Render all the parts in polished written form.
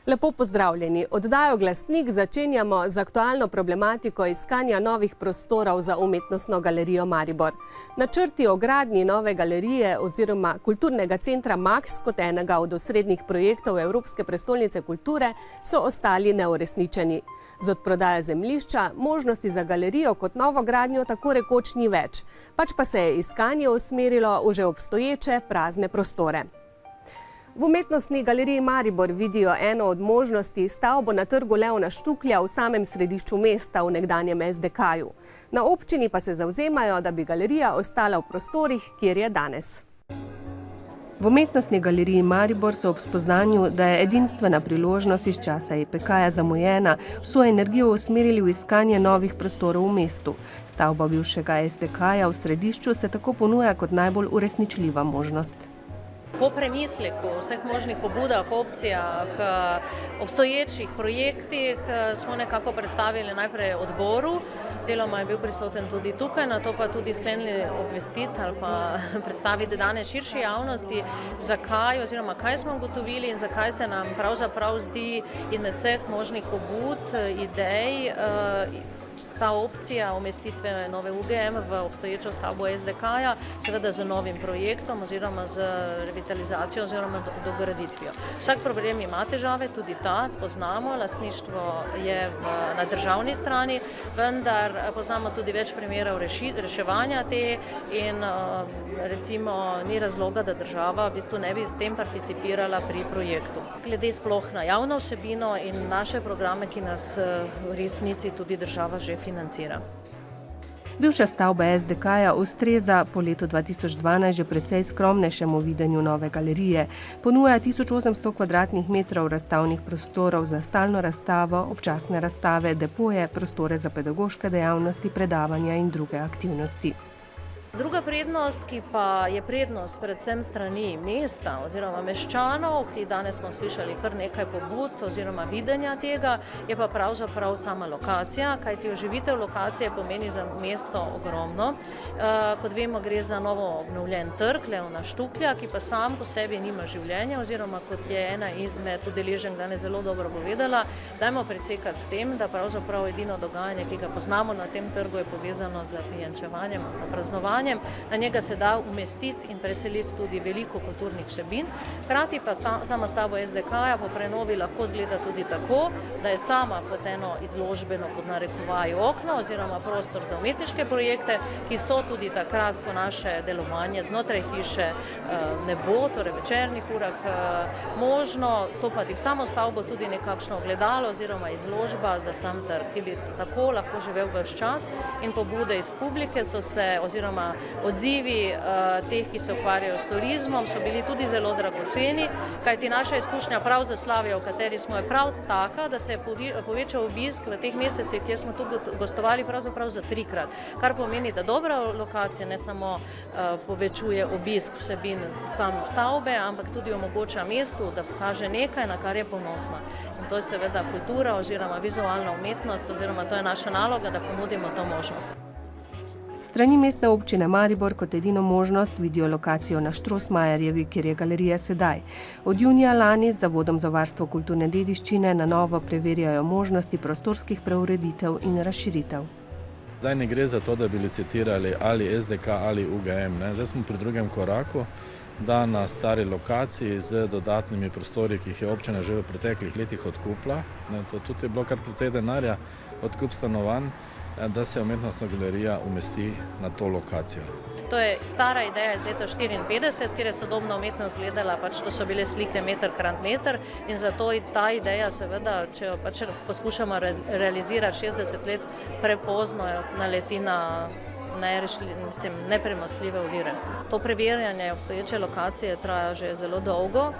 Lepo pozdravljeni. Oddajo Glasnik začenjamo z aktualno problematiko iskanja novih prostorov za umetnostno galerijo Maribor. Načrti o gradnji nove galerije oziroma kulturnega centra Max kot enega od osrednjih projektov Evropske prestolnice kulture so ostali neuresničeni. Z odprodajo zemljišča možnosti za galerijo kot novo gradnjo tako rekoč ni več, pač pa se je iskanje usmerilo v že obstoječe prazne prostore. V umetnostni galeriji Maribor vidijo eno od možnosti stavbo na trgu Leona Štuklja v samem središču mesta v nekdanjem SDK-ju. Na občini pa se zavzemajo, da bi galerija ostala v prostorih, kjer je danes. V umetnostni galeriji Maribor so ob spoznanju, da je edinstvena priložnost iz časa EPK-ja zamujena, vso energijo usmerili v iskanje novih prostorov v mestu. Stavba bivšega SDK-ja v središču se tako ponuja kot najbolj uresničljiva možnost. Po premisleku, vseh možnih pobudah, opcijah, obstoječih projektih smo nekako predstavili najprej odboru, deloma je bil prisoten tudi tukaj, na to pa tudi sklenili obvestiti ali pa predstaviti danes širši javnosti, zakaj oziroma kaj smo ugotovili in zakaj se nam pravzaprav zdi izmed vseh možnih pobud, idej, ta opcija umestitve nove UGM v obstoječo stavbo SDK-ja, seveda z novim projektom oziroma z revitalizacijo oziroma dograditvijo. Vsak problem ima težave, tudi ta poznamo, lastništvo je na državni strani, vendar poznamo tudi več primerov reševanja te in recimo ni razloga, da država v bistvu ne bi s tem participirala pri projektu. Glede sploh na javno vsebino in naše programe, ki nas v resnici tudi država že financira. Bivša stavba SDK-ja ustreza po letu 2012 že precej skromnejšemu videnju nove galerije. Ponuja 1800 kvadratnih metrov razstavnih prostorov za stalno razstavo, občasne razstave, depoje, prostore za pedagoške dejavnosti, predavanja in druge aktivnosti. Druga prednost, ki pa je prednost predvsem strani mesta oziroma meščanov, ki danes smo slišali kar nekaj pobud oziroma videnja tega, je pa pravzaprav sama lokacija, kajti oživitev lokacije pomeni za mesto ogromno. Kot vemo, gre za novo obnovljen trg Leona Štuklja, ki pa sam po sebi nima življenja oziroma kot je ena izmed udeleženk danes zelo dobro povedala, dajmo presekati s tem, da pravzaprav edino dogajanje, ki ga poznamo na tem trgu, je povezano z pijančevanjem, praznovanjem. Na njega se da umestiti in preseliti tudi veliko kulturnih vsebin. Hkrati pa sama stavba SDK-ja po prenovi lahko izgleda tudi tako, da je sama kot eno izložbeno pod narekovaji okno oziroma prostor za umetniške projekte, ki so tudi takrat, ko naše delovanje znotraj hiše ne bo, torej v večernih urah, možno stopati v samo stavbo tudi nekakšno ogledalo oziroma izložba za sam trg, ki bi tako lahko živel ves čas in pobude iz publike so se oziroma odzivi teh, ki se ukvarjajo s turizmom, so bili tudi zelo dragoceni, kajti naša izkušnja prav za Slavijo, v kateri smo, je prav taka, da se je povečal obisk v teh mesecih, kjer smo tu gostovali pravzaprav za 3-krat, kar pomeni, da dobra lokacija ne samo povečuje obisk vsebin sam stavbe, ampak tudi omogoča mestu, da pokaže nekaj, na kar je ponosna. In to je seveda kultura oziroma vizualna umetnost oziroma to je naša naloga, da ponudimo to možnost. Strani mestne občine Maribor kot edino možnost vidijo lokacijo na Štrosmajerjevi, kjer je galerija sedaj. Od junija lani z Zavodom za varstvo kulturne dediščine na novo preverjajo možnosti prostorskih preureditev in razširitev. Zdaj ne gre za to, da bi licitirali ali SDK ali UGM. Zdaj smo pri drugem koraku, da na stari lokaciji z dodatnimi prostori, ki jih je občina že v preteklih letih odkupila, to tudi je bilo kar precej denarja, odkup stanovanj, da se umetnostna galerija umesti na to lokacijo. To je stara ideja iz leta 1954, kjer je sodobna umetnost gledala, to so bile slike meter krat meter in zato ta ideja seveda, če jo poskušamo realizirati 60 let prepozno, naleti na nepremostljive ovire. To preverjanje obstoječe lokacije traja že zelo dolgo.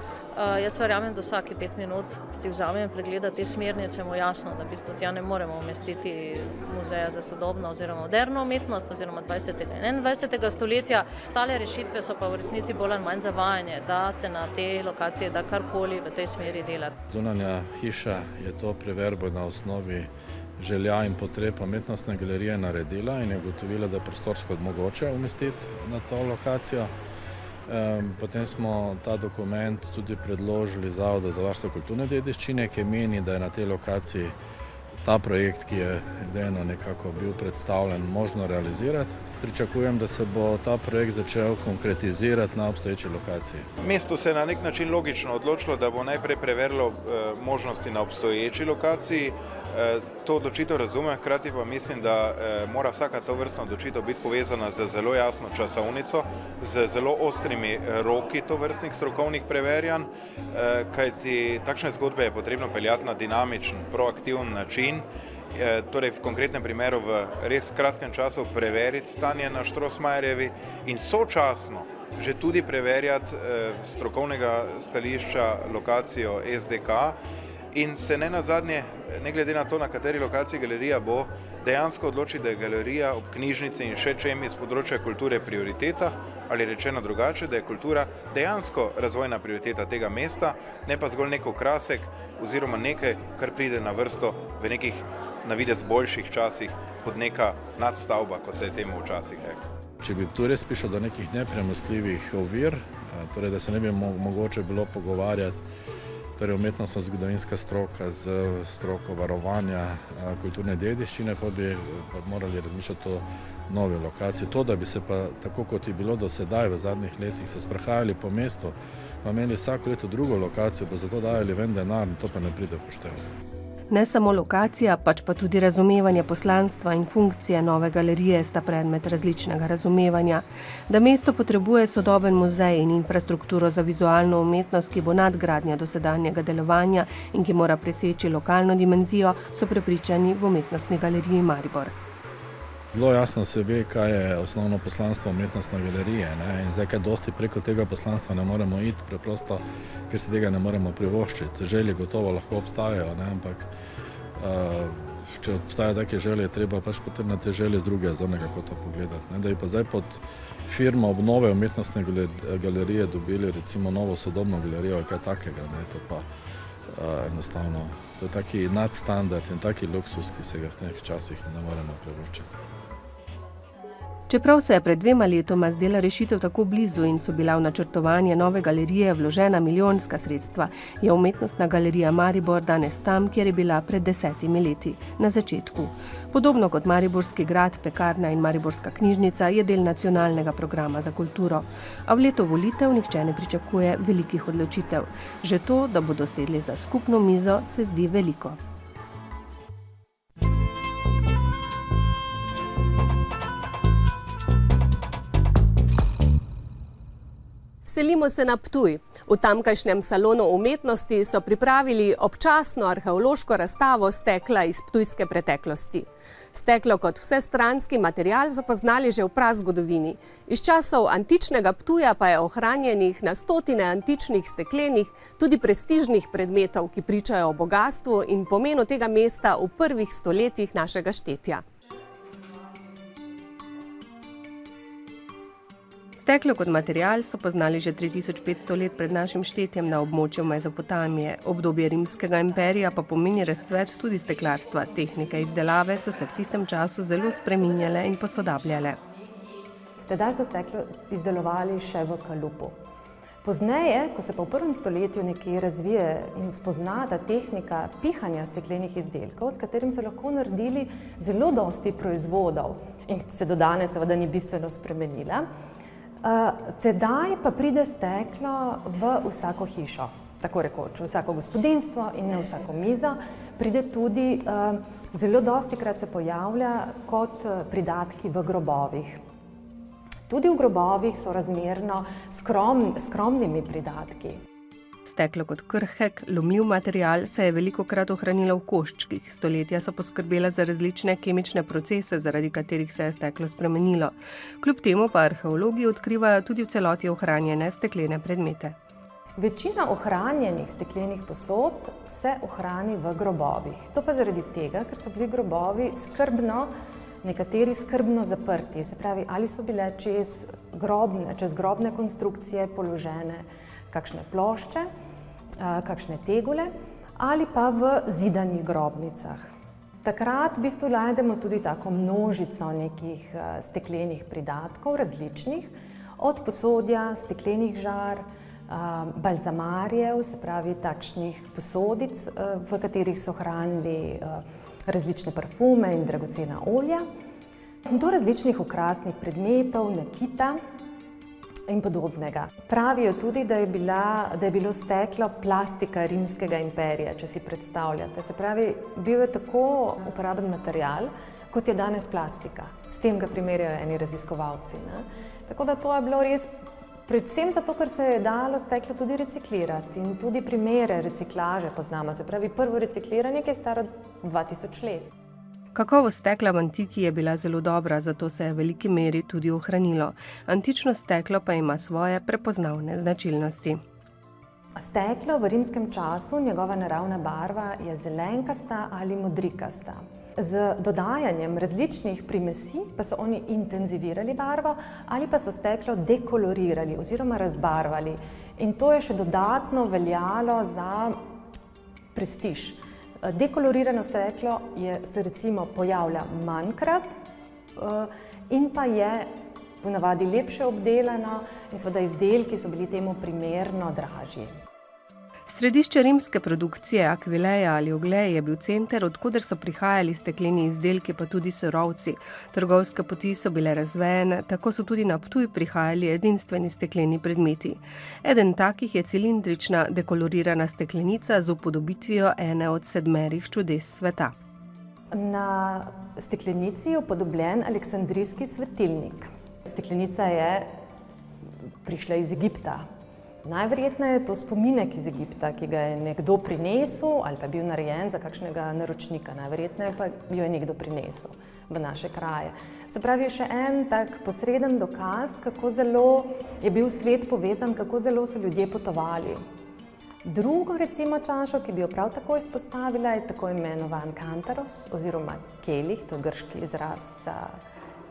Jaz verjamem, da vsake 5 minut si vzamem pregledati te smernice, mu jasno, da v bistvu tja ne moremo umestiti muzeja za sodobno oziroma moderno umetnost oziroma 20. in 21. stoletja. Ostale rešitve so pa v resnici bolj ali manj zavajanje, da se na te lokacije da karkoli v tej smeri delati. Zunanja hiša je to preverbo na osnovi želja in potreb umetnostne galerije naredila in je ugotovila, da je prostorsko mogoče umestiti na to lokacijo. Potem smo ta dokument tudi predložili Zavodu za varstvo kulturne dediščine, ki meni, da je na tej lokaciji ta projekt, ki je idejno nekako bil predstavljen, možno realizirati. Pričakujem, da se bo ta projekt začel konkretizirati na obstoječi lokaciji. Mesto se je na nek način logično odločilo, da bo najprej preverilo možnosti na obstoječi lokaciji. To odločitev razumem, hkrati pa mislim, da mora vsaka tovrstna odločitev biti povezana z zelo jasno časovnico, z zelo ostrimi roki tovrstnih strokovnih preverjanj, kajti takšne zgodbe je potrebno peljati na dinamičen, proaktiven način. Torej v konkretnem primeru v res kratkem času preveriti stanje na Štrosmajerjevi in sočasno že tudi preverjati strokovnega stališča lokacijo SDK in se ne nazadnje, ne glede na to, na kateri lokaciji galerija bo, dejansko odloči, da je galerija ob knjižnici in še čem iz področja kulture prioriteta, ali rečeno drugače, da je kultura dejansko razvojna prioriteta tega mesta, ne pa zgolj nek okrasek oziroma nekaj, kar pride na vrsto v nekih na videz boljših časih kot neka nadstavba, kot se je temu včasih reklo. Če bi tu res prišlo do nekih nepremostljivih ovir, torej da se ne bi mogoče bilo pogovarjati, torej umetnostno-zgodovinska stroka z stroko varovanja kulturne dediščine, pa bi morali razmišljati o novi lokaciji. To, da bi se pa, tako kot je bilo do sedaj v zadnjih letih, se sprehajali po mestu, pa imeli vsako leto drugo lokacijo, pa zato dajali ven denar, to pa ne pride v poštev. Ne samo lokacija, pač pa tudi razumevanje poslanstva in funkcije nove galerije sta predmet različnega razumevanja. Da mesto potrebuje sodoben muzej in infrastrukturo za vizualno umetnost, ki bo nadgradnja dosedanjega delovanja in ki mora preseči lokalno dimenzijo, so prepričani v Umetnostni galeriji Maribor. Zelo jasno se ve, kaj je osnovno poslanstvo umetnostne galerije, ne? In zdaj kaj dosti preko tega poslanstva ne moremo iti, preprosto, ker se tega ne moremo privoščiti. Želje gotovo lahko obstajajo, ne? Ampak če obstajajo take želje, treba pač potem na te želje z drugega zornega kota pogledati. Ne? Da bi pa zdaj pod firmo obnove umetnostne galerije dobili recimo novo sodobno galerijo ali kaj takega, ne? To pa enostavno, to je taki nadstandard in taki luksus, ki se ga v teh časih ne moremo privoščiti. Čeprav se je pred 2 letoma zdela rešitev tako blizu in so bila v načrtovanje nove galerije vložena milijonska sredstva, je Umetnostna galerija Maribor danes tam, kjer je bila pred 10 leti, na začetku. Podobno kot Mariborski grad, Pekarna in Mariborska knjižnica je del nacionalnega programa za kulturo. A v leto volitev nihče ne pričakuje velikih odločitev. Že to, da bodo sedli za skupno mizo, se zdi veliko. Selimo se na Ptuj. V tamkajšnjem salonu umetnosti so pripravili občasno arheološko razstavo stekla iz ptujske preteklosti. Steklo kot vsestranski material so poznali že v prazgodovini. Iz časov antičnega Ptuja pa je ohranjenih na stotine antičnih steklenih, tudi prestižnih predmetov, ki pričajo o bogastvu in pomenu tega mesta v prvih stoletjih našega štetja. Steklo kot material so poznali že 3500 let pred našim štetjem na območju Mezopotamije. Obdobje Rimskega imperija pa pomeni razcvet tudi steklarstva. Tehnike izdelave so se v tistem času zelo spreminjale in posodabljale. Tedaj so steklo izdelovali še v kalupu. Pozneje, ko se pa v 1. stoletju nekje razvije in spozna ta tehnika pihanja steklenih izdelkov, s katerim so lahko naredili zelo dosti proizvodov in se do danes seveda ni bistveno spremenila, tedaj pa pride steklo v vsako hišo, tako rekoč, v vsako gospodinjstvo in na vsako mizo. Pride tudi, zelo dostikrat se pojavlja kot pridatki v grobovih. Tudi v grobovih so razmerno skromnimi pridatki. Steklo kot krhek, lomljiv material se je velikokrat ohranilo v koščkih. Stoletja so poskrbela za različne kemične procese, zaradi katerih se je steklo spremenilo. Kljub temu pa arheologi odkrivajo tudi v celoti ohranjene steklene predmete. Večina ohranjenih steklenih posod se ohrani v grobovih. To pa zaradi tega, ker so bili grobovi nekateri skrbno zaprti. Se pravi, ali so bile čez grobne konstrukcije položene kakšne plošče, kakšne tegule ali pa v zidanih grobnicah. Takrat v bistvu najdemo tudi tako množico nekih steklenih pridatkov različnih. od posodja, steklenih žar, balzamarjev, se pravi takšnih posodic, v katerih so hranili različne parfume in dragocena olja, do različnih okrasnih predmetov, nakita in podobnega. Pravijo tudi, da je bilo steklo plastika rimskega imperija, če si predstavljate. Se pravi, bil je tako uporaben material, kot je danes plastika. S tem ga primerjajo eni raziskovalci, ne? Tako da to je bilo res predvsem zato, ker se je dalo steklo tudi reciklirati in tudi primere reciklaže poznamo. Se pravi, prvo recikliranje, ki je staro 2000 let. Kakovost stekla v antiki je bila zelo dobra, zato se je v veliki meri tudi ohranilo. Antično steklo pa ima svoje prepoznavne značilnosti. Steklo v rimskem času, njegova naravna barva je zelenkasta ali modrikasta. Z dodajanjem različnih primesi pa so oni intenzivirali barvo ali pa so steklo dekolorirali oziroma razbarvali. In to je še dodatno veljalo za prestiž. Dekolorirano steklo se recimo pojavlja manjkrat in pa je ponavadi lepše obdelano in seveda izdelki so bili temu primerno dražji. Središče rimske produkcije Akvileja ali Oglej je bil center, od koder so prihajali stekleni izdelki, pa tudi sorovci. Trgovske poti so bile razvejene, tako so tudi na Ptuj prihajali edinstveni stekleni predmeti. Eden takih je cilindrična dekolorirana steklenica z upodobitvijo ene od 7 čudes sveta. Na steklenici je upodobljen aleksandrijski svetilnik. Steklenica je prišla iz Egipta. Najverjetneje je to spominek iz Egipta, ki ga je nekdo prinesel ali pa je bil narejen za kakšnega naročnika. Najverjetneje pa jo je nekdo prinesel v naše kraje. Se pravi, še en tak posreden dokaz, kako zelo je bil svet povezan, kako zelo so ljudje potovali. Drugo recimo čašo, ki bi jo prav tako izpostavila, je tako imenovan kantaros oziroma kelih, to je grški izraz za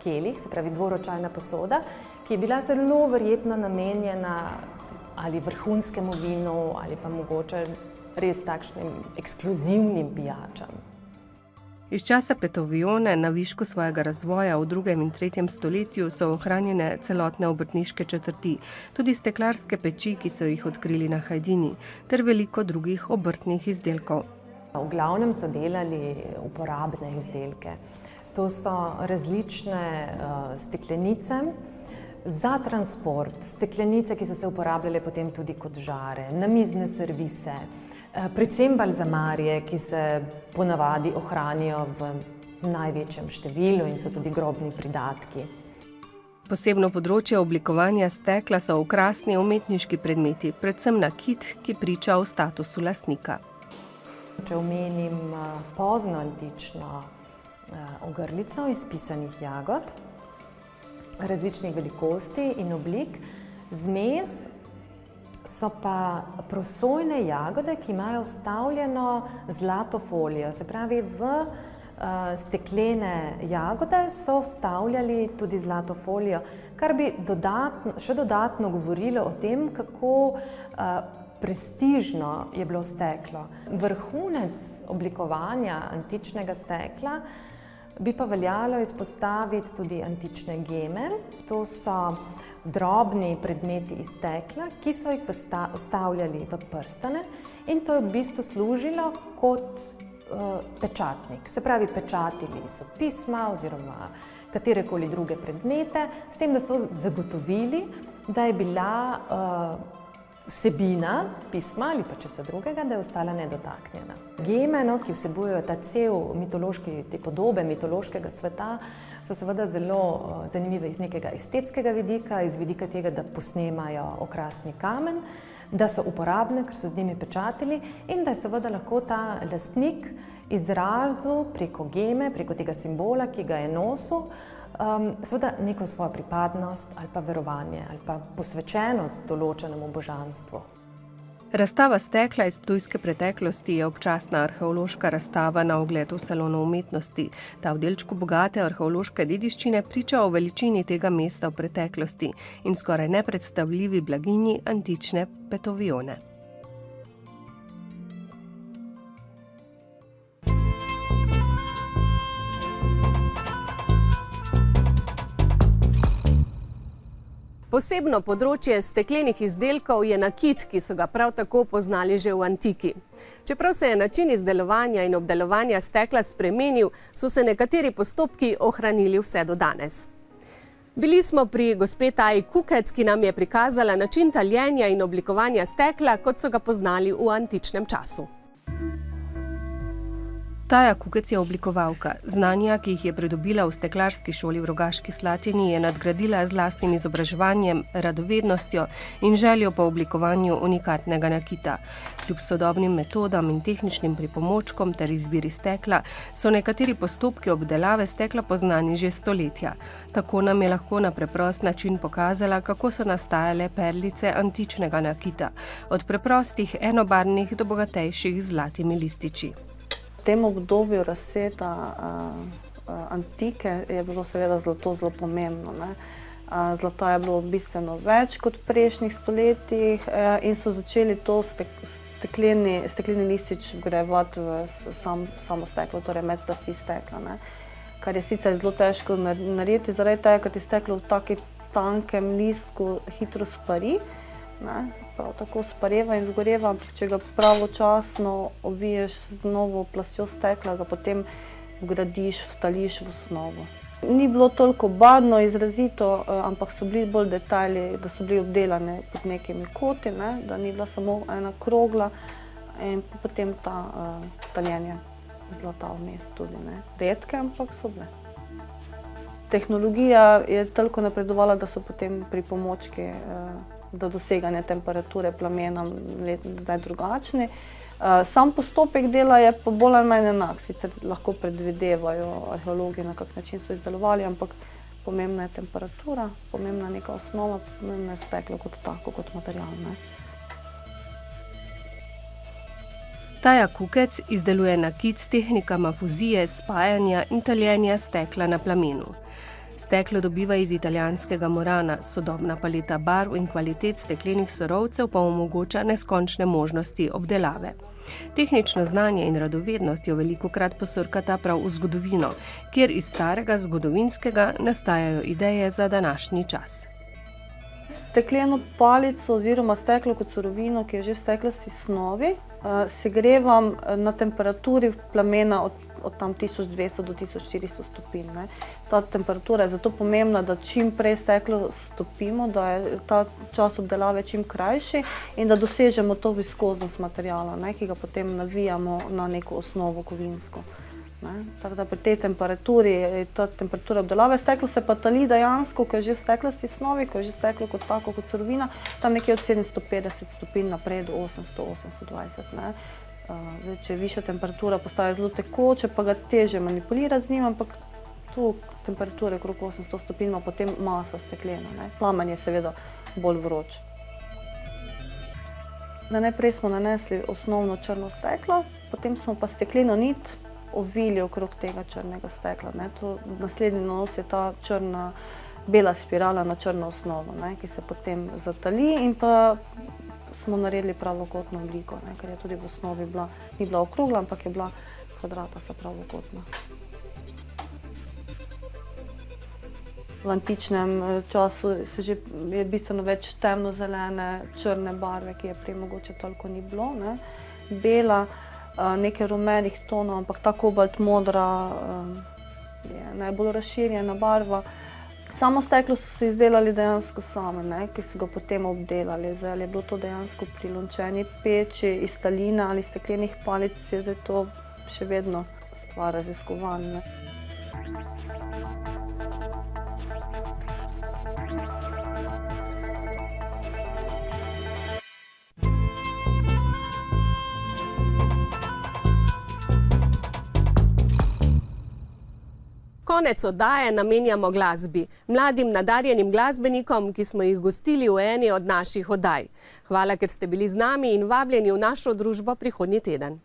kelih, se pravi dvoročajna posoda, ki je bila zelo verjetno namenjena ali vrhunskemu vinu, ali pa mogoče res takšnim ekskluzivnim pijačam. Iz časa Petovione, na višku svojega razvoja v 2. in 3. stoletju, so ohranjene celotne obrtniške četrti, tudi steklarske peči, ki so jih odkrili na Hajdini, ter veliko drugih obrtnih izdelkov. V glavnem so delali uporabne izdelke. To so različne steklenice, za transport, steklenice, ki so se uporabljale potem tudi kot žare, namizne servise, predvsem balzamarje, ki se ponavadi ohranijo v največjem številu in so tudi grobni pridatki. Posebno področje oblikovanja stekla so okrasni umetniški predmeti, predvsem nakit, ki priča o statusu lastnika. Če omenim poznoantično ogrlico iz pisanih jagod, različnih velikosti in oblik. Zmes so pa prosojne jagode, ki imajo vstavljeno zlato folijo. Se pravi, v steklene jagode so vstavljali tudi zlato folijo, kar bi še dodatno govorilo o tem, kako prestižno je bilo steklo. Vrhunec oblikovanja antičnega stekla bi pa veljalo izpostaviti tudi antične geme. To so drobni predmeti iz stekla, ki so jih vstavljali v prstane in to je v bistvu služilo kot pečatnik. Se pravi, pečatili so pisma oziroma katerekoli druge predmete, s tem, da so zagotovili, da je bila vsebina pisma ali pa česa drugega, da je ostala nedotaknjena. Geme, ki vsebujejo ta cel mitološki, te podobe mitološkega sveta, so seveda zelo zanimive iz nekega estetskega vidika, iz vidika tega, da posnemajo okrasni kamen, da so uporabne, ker so z njimi pečatili in da je seveda lahko ta lastnik izrazil preko geme, preko tega simbola, ki ga je nosil, seveda neko svojo pripadnost ali pa verovanje ali pa posvečenost določenemu božanstvu. Razstava stekla iz ptujske preteklosti je občasna arheološka razstava na ogled v Salonu umetnosti. Ta v delčku bogate arheološke dediščine priča o veličini tega mesta v preteklosti in skoraj nepredstavljivi blaginji antične Petovione. Posebno področje steklenih izdelkov je nakit, ki so ga prav tako poznali že v antiki. Čeprav se je način izdelovanja in obdelovanja stekla spremenil, so se nekateri postopki ohranili vse do danes. Bili smo pri gospe Taji Kukec, ki nam je prikazala način taljenja in oblikovanja stekla, kot so ga poznali v antičnem času. Taja Kukec je oblikovalka. Znanja, ki jih je pridobila v steklarski šoli v Rogaški Slatini, je nadgradila z lastnim izobraževanjem, radovednostjo in željo po oblikovanju unikatnega nakita. Kljub sodobnim metodam in tehničnim pripomočkom ter izbiri stekla so nekateri postopki obdelave stekla poznani že stoletja. Tako nam je lahko na preprost način pokazala, kako so nastajale perlice antičnega nakita, od preprostih enobarvnih do bogatejših z zlatimi lističi. V tem obdobju razcveta antike je bilo seveda zlato zelo pomembno. Zlata je bilo bistveno več kot v prejšnjih stoletjih in so začeli to stekleni listič vgrajevati v samo steklo, torej med plasti stekla. Kar je sicer zelo težko narediti, zaradi tega, ker ti steklo v taki tankem listku hitro spari. Prav tako spareva in zgoreva, če ga pravočasno oviješ z novo plastjo stekla, ga potem vgradiš, vtališ v osnovo. Ni bilo toliko barvno izrazito, ampak so bili bolj detajli, da so bili obdelane pod nekimi koti, da ni bila samo ena krogla in potem ta taljenje zlata vmes tudi. Redke, ampak so bile. Tehnologija je toliko napredovala, da so potem pripomočki do doseganja temperature plamena zdaj drugačni. Sam postopek dela je pa bolj ali manj enak, sicer lahko predvidevajo arheologi, na kak način so izdelovali, ampak pomembna je temperatura, pomembna je neka osnova, pomembna je steklo kot tako, kot material. Taja Kukec izdeluje nakit s tehnikama fuzije, spajanja in taljenja stekla na plamenu. Steklo dobiva iz italijanskega Murana, sodobna paleta barv in kvalitet steklenih sorovcev pa omogoča neskončne možnosti obdelave. Tehnično znanje in radovednost jo velikokrat posrkata prav v zgodovino, kjer iz starega zgodovinskega nastajajo ideje za današnji čas. Stekleno palico oziroma steklo kot surovino, ki je že v steklasti snovi, segrevam na temperaturi plamena od tam 1200 do 1400 stopinj. Ta temperatura je zato pomembna, da čim prej steklo stopimo, da je ta čas obdelave čim krajši in da dosežemo to viskoznost materijala, ki ga potem navijamo na neko osnovo kovinsko. Tako da pri tej temperaturi je ta temperatura obdelave. Steklo se pa tali dejansko, ko je že v steklasti snovi, ko je že steklo kot tako, kot surovina, tam nekje od 750 stopinj naprej do 800-820. Če je višja temperatura, postaje zelo tekoče, pa ga težje manipulirati z njim, ampak tu temperature okrog 800 stopinj ima potem masa steklena. Plamen je seveda bolj vroč. Najprej smo nanesli osnovno črno steklo, potem smo pa stekleno nit ovili okrog tega črnega stekla. Naslednji nanos je ta črna, bela spirala na črno osnovo, ki se potem zatali in pa smo naredili pravokotno obliko, ker je tudi v osnovi ni bila okrogla, ampak je bila kvadratasta pravokotna. V antičnem času je bistveno več temnozelene, črne barve, ki je prej mogoče toliko ni bilo. Bela, nekaj rumenih tonov, ampak ta kobalt modra je najbolj razširjena barva. Samo steklo so se izdelali dejansko same, ki so ga potem obdelali. Zdaj je bilo to dejansko pri lončeni peči iz talina ali steklenih palic, je zdaj to še vedno stvar raziskovanj. Konec oddaje namenjamo glasbi, mladim nadarjenim glasbenikom, ki smo jih gostili v eni od naših oddaj. Hvala, ker ste bili z nami in vabljeni v našo družbo prihodnji teden.